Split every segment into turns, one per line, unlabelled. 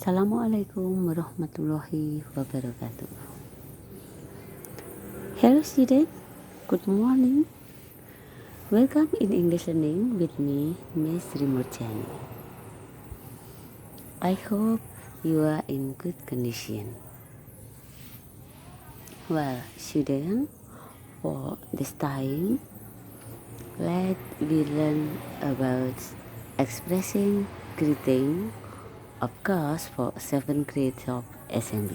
Assalamualaikum warahmatullahi wabarakatuh. Hello student, good morning. Welcome in English learning with me, Miss Rimurjani. I hope you are in good condition. Well, student, for this time, let we learn about expressing greeting, of course, for 7th grade of SMB.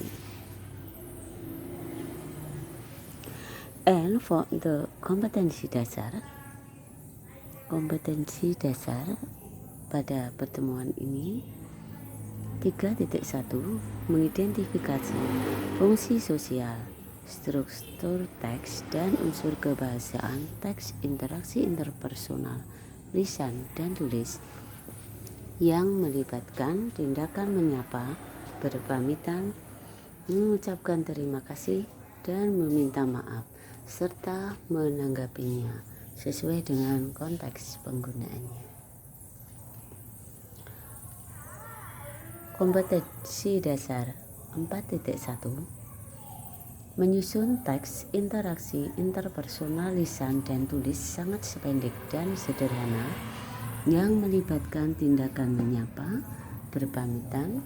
And for the kompetensi dasar pada pertemuan ini 3.1 mengidentifikasi fungsi sosial, struktur teks dan unsur kebahasaan teks, interaksi interpersonal, lisan dan tulis yang melibatkan tindakan menyapa, berpamitan, mengucapkan terima kasih dan meminta maaf serta menanggapinya sesuai dengan konteks penggunaannya. Kompetensi dasar 4.1 menyusun teks interaksi interpersonal lisan dan tulis sangat sependek dan sederhana yang melibatkan tindakan menyapa, berpamitan,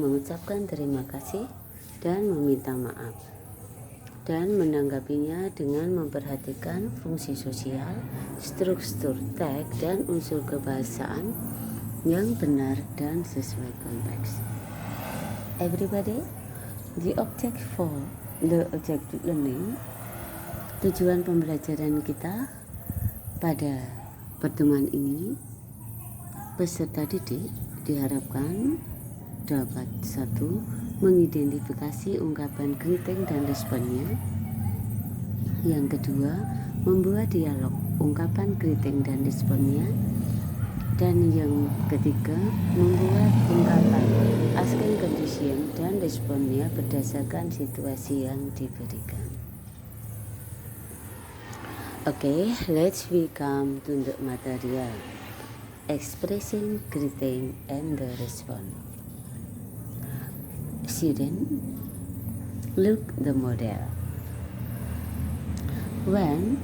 mengucapkan terima kasih dan meminta maaf, dan menanggapinya dengan memperhatikan fungsi sosial, struktur teks dan unsur kebahasaan yang benar dan sesuai konteks. Everybody, the objective learning, tujuan pembelajaran kita pada pertemuan ini, peserta didik diharapkan dapat 1. Mengidentifikasi ungkapan greeting dan responnya. Yang kedua, membuat dialog ungkapan greeting dan responnya. Dan yang ketiga, membuat ungkapan asking condition dan responnya berdasarkan situasi yang diberikan. Okay, let's come to the material. Expressing greeting and the response. Student, look the model. When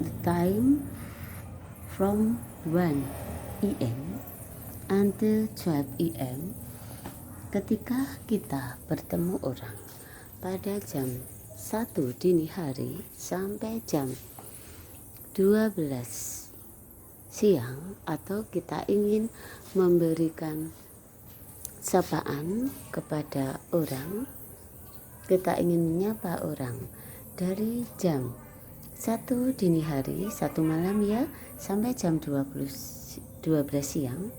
the time from 1 AM until 12 AM, ketika kita bertemu orang pada jam 1 dini hari sampai jam 12 siang, atau kita ingin memberikan sapaan kepada orang, kita ingin menyapa orang dari jam 1 dini hari, 1 malam ya, sampai jam 12 siang,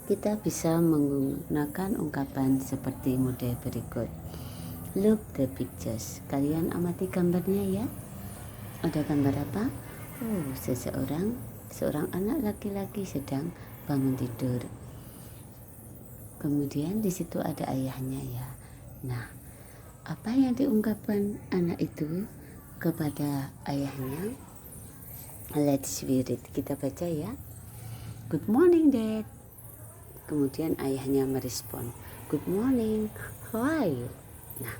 kita bisa menggunakan ungkapan seperti model berikut. Look the pictures. Kalian amati gambarnya ya. Ada gambar apa? Oh, seorang anak laki-laki sedang bangun tidur. Kemudian di situ ada ayahnya ya. Nah, apa yang diungkapkan anak itu kepada ayahnya? Let's read it. Kita baca ya. Good morning, Dad. Kemudian ayahnya merespon, good morning, how are you? Nah,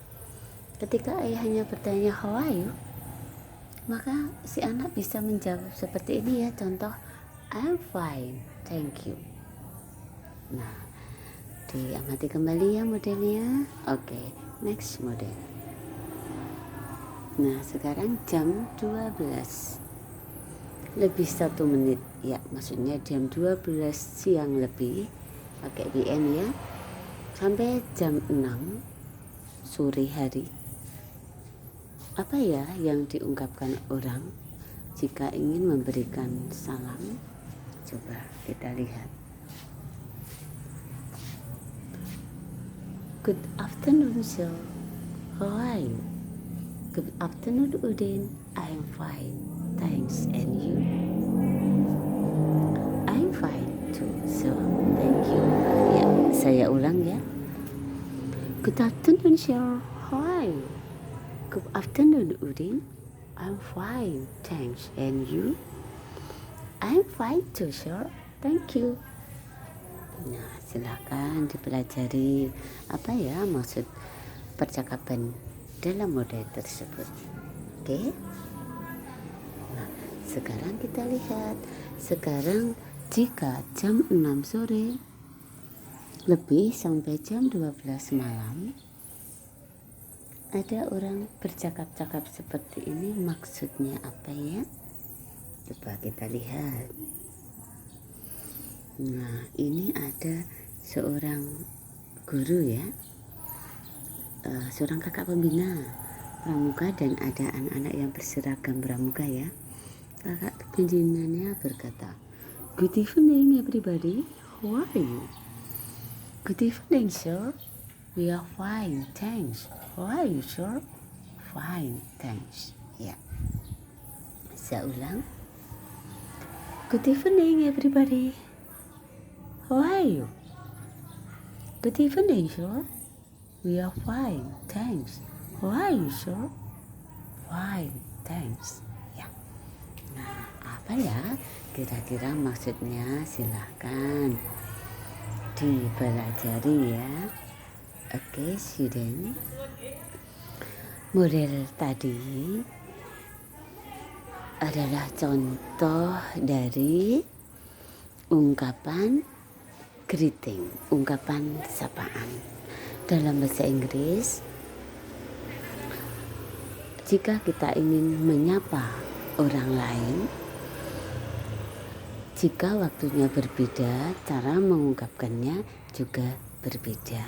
ketika ayahnya bertanya how are you, maka si anak bisa menjawab seperti ini ya. Contoh, I'm fine, thank you. Nah, diamati kembali ya modelnya. Oke, next model. Nah, sekarang jam 12 lebih 1 menit ya, maksudnya jam 12 siang lebih, pakai PM ya, sampai jam 6 sore hari. Apa ya yang diungkapkan orang jika ingin memberikan salam? Coba kita lihat. Good afternoon, sir. How are you? Good afternoon, Udin. I'm fine, thanks. And you? I'm fine too, sir. Thank you. Ya, saya ulang ya. Good afternoon, sir. How are you? Good afternoon, Udin. I'm fine, thanks. And you? I'm fine too, sir. Thank you. Nah, silakan dipelajari apa ya maksud percakapan dalam mode tersebut. Oke. Nah, sekarang kita lihat. Sekarang jika jam 6 sore lebih sampai jam 12 malam ada orang bercakap-cakap seperti ini, maksudnya apa ya? Coba kita lihat. Nah, ini ada seorang guru ya, seorang kakak pembina pramuka, dan ada anak-anak yang berseragam pramuka ya. Kakak pembinanya berkata, "Good evening everybody, how are you?" "Good evening sir, we are fine, thanks. How are you sir?" "Fine, thanks." Ya, saya ulang. "Good evening everybody, how are you?" "Good evening sir, we are fine, thanks. How are you sir?" "Fine, thanks." Ya. Nah, apa ya kira-kira maksudnya? Silahkan dipelajari ya. Oke, student. Model tadi adalah contoh dari ungkapan greeting, ungkapan sapaan. Dalam bahasa Inggris, jika kita ingin menyapa orang lain, jika waktunya berbeda, cara mengungkapkannya juga berbeda.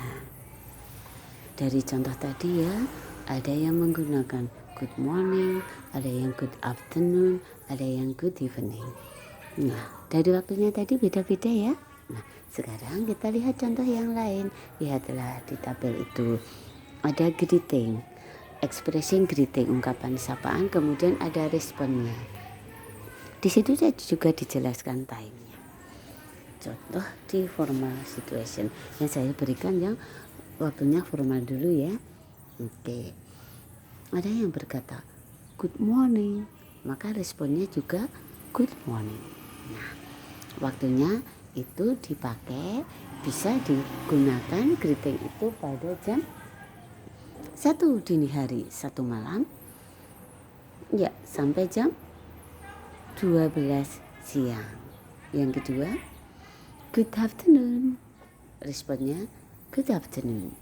Dari contoh tadi ya, ada yang menggunakan good morning, ada yang good afternoon, ada yang good evening. Nah, dari waktunya tadi beda-beda ya. Nah, sekarang kita lihat contoh yang lain. Lihatlah di tabel itu. Ada greeting, expressing greeting, ungkapan sapaan, kemudian ada responnya. Di situ juga dijelaskan time-nya. Contoh di formal situation yang saya berikan yang waktunya formal dulu ya. Oke. Ada yang berkata good morning, maka responnya juga good morning. Nah, waktunya itu dipakai, bisa digunakan greeting itu pada jam 1 dini hari, 1 malam ya, sampai jam 12 siang. Yang kedua, good afternoon, responnya good afternoon,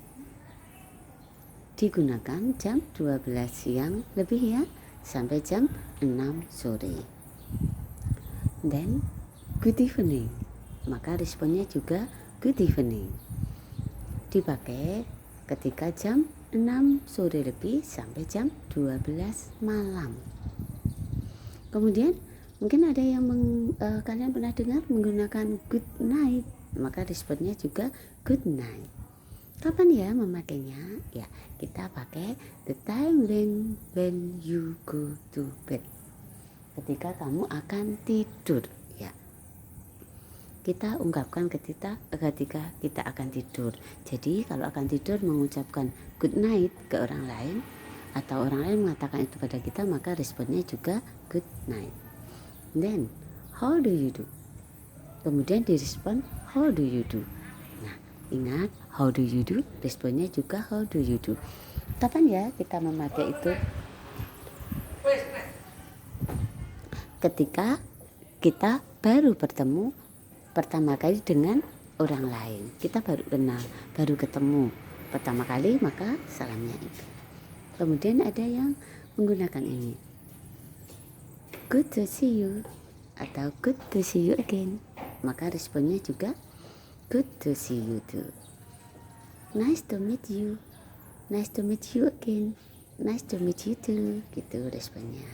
digunakan jam 12 siang lebih ya, sampai jam 6 sore. Dan good evening, maka responnya juga good evening, dipakai ketika jam 6 sore lebih sampai jam 12 malam. Kemudian mungkin ada yang kalian pernah dengar menggunakan good night, maka responnya juga good night. Kapan ya memakainya? Ya, kita pakai the time when you go to bed, ketika kamu akan tidur ya. Kita ungkapkan ketika kita akan tidur. Jadi kalau akan tidur mengucapkan good night ke orang lain, atau orang lain mengatakan itu pada kita, maka responnya juga good night. Then how do you do? Kemudian direspon how do you do. Nah, ingat how do you do, responnya juga how do you do. Kapan ya kita memakai itu? Ketika kita baru bertemu pertama kali dengan orang lain, kita baru kenal, baru ketemu pertama kali, maka salamnya itu. Kemudian ada yang menggunakan ini, good to see you atau good to see you again, maka responnya juga good to see you too. Nice to meet you, nice to meet you again, nice to meet you too, gitu responnya.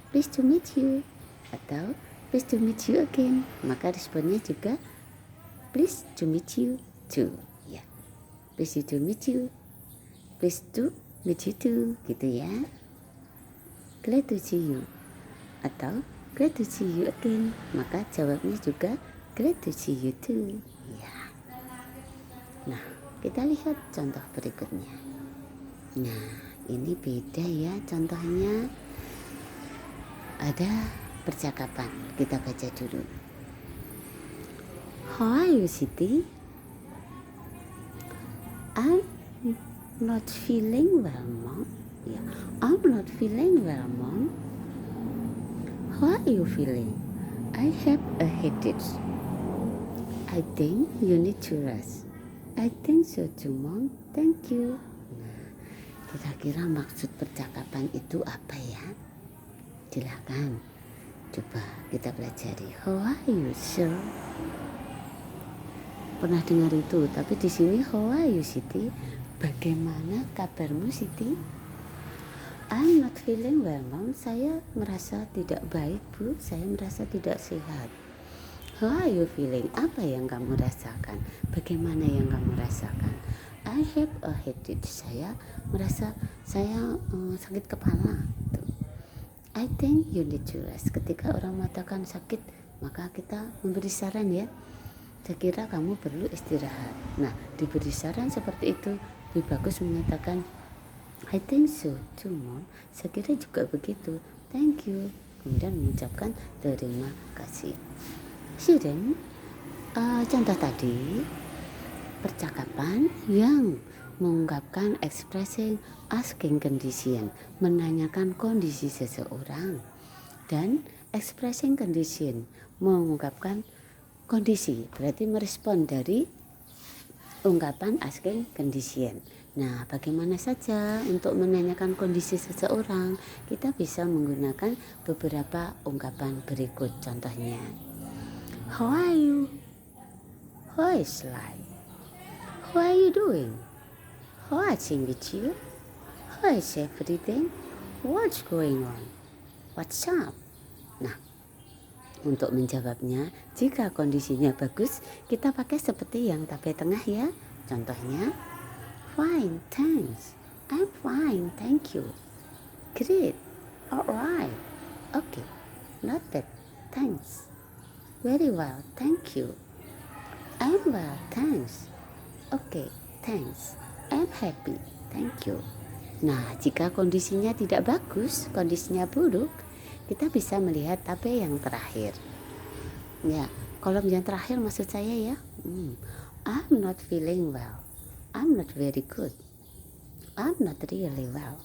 Pleased to meet you atau pleased to meet you again, maka responnya juga pleased to meet you too ya. Pleased to meet you, pleased to meet you too, gitu ya. Glad to see you atau glad to see you again, maka jawabnya juga glad to see you too ya. Nah, kita lihat contoh berikutnya. Nah, ini beda ya contohnya. Ada percakapan, kita baca dulu. How are you, Siti? I'm not feeling well, Mom. Yeah, I'm not feeling well, Mom. How are you feeling? I have a headache. I think you need to rest. I think so too, Mom. Thank you. Nah, kira-kira maksud percakapan itu apa ya? Silakan. Coba kita pelajari. How are you, sir? Pernah dengar itu, tapi di sini how are you, Siti? Bagaimana kabarmu, Siti? I'm not feeling well, Mom. Saya merasa tidak baik, Bu. Saya merasa tidak sehat. How are you feeling? Apa yang kamu rasakan? Bagaimana yang kamu rasakan? I have a headache. Saya merasa saya sakit kepala. I think you need to rest. Ketika orang mengatakan sakit, maka kita memberi saran ya. Saya kira kamu perlu istirahat. Nah, diberi saran seperti itu, lebih bagus menyatakan I think so too, Mom. Saya kira juga begitu. Thank you. Kemudian mengucapkan terima kasih. Student, contoh tadi percakapan yang mengungkapkan expressing asking condition, menanyakan kondisi seseorang, dan expressing condition, mengungkapkan kondisi, berarti merespon dari ungkapan asking condition. Nah, bagaimana saja untuk menanyakan kondisi seseorang? Kita bisa menggunakan beberapa ungkapan berikut. Contohnya, how are you? How is life? How are you doing? How are things with you? How is everything? What's going on? What's up? Nah, untuk menjawabnya, jika kondisinya bagus, kita pakai seperti yang tabel tengah ya. Contohnya, fine, thanks. I'm fine, thank you. Great, alright. Okay, not bad, thanks. Very well, thank you. I'm well, thanks. Okay, thanks. I'm happy, thank you. Nah, jika kondisinya tidak bagus, kondisinya buruk, kita bisa melihat tabel yang terakhir. Ya, kolom yang terakhir maksud saya ya. I'm not feeling well. I'm not very good. I'm not really well.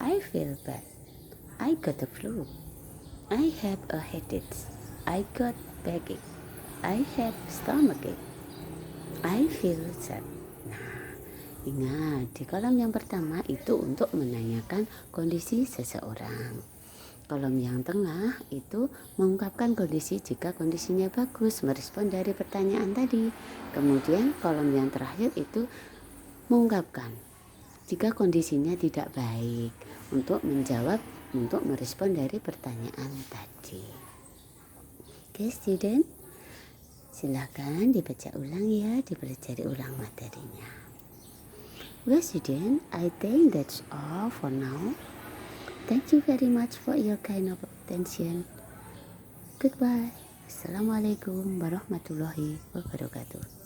I feel bad. I got the flu. I have a headache. I got backache. I have stomachache. I feel sad. Nah, ingat di kolom yang pertama itu untuk menanyakan kondisi seseorang. Kolom yang tengah itu mengungkapkan kondisi jika kondisinya bagus, merespon dari pertanyaan tadi. Kemudian kolom yang terakhir itu mengungkapkan jika kondisinya tidak baik, untuk menjawab, untuk merespon dari pertanyaan tadi. Oke, student, silakan dibaca ulang ya, dipelajari ulang materinya. Well, student, I think that's all for now. Thank you very much for your kind of attention. Goodbye. Assalamualaikum warahmatullahi wabarakatuh.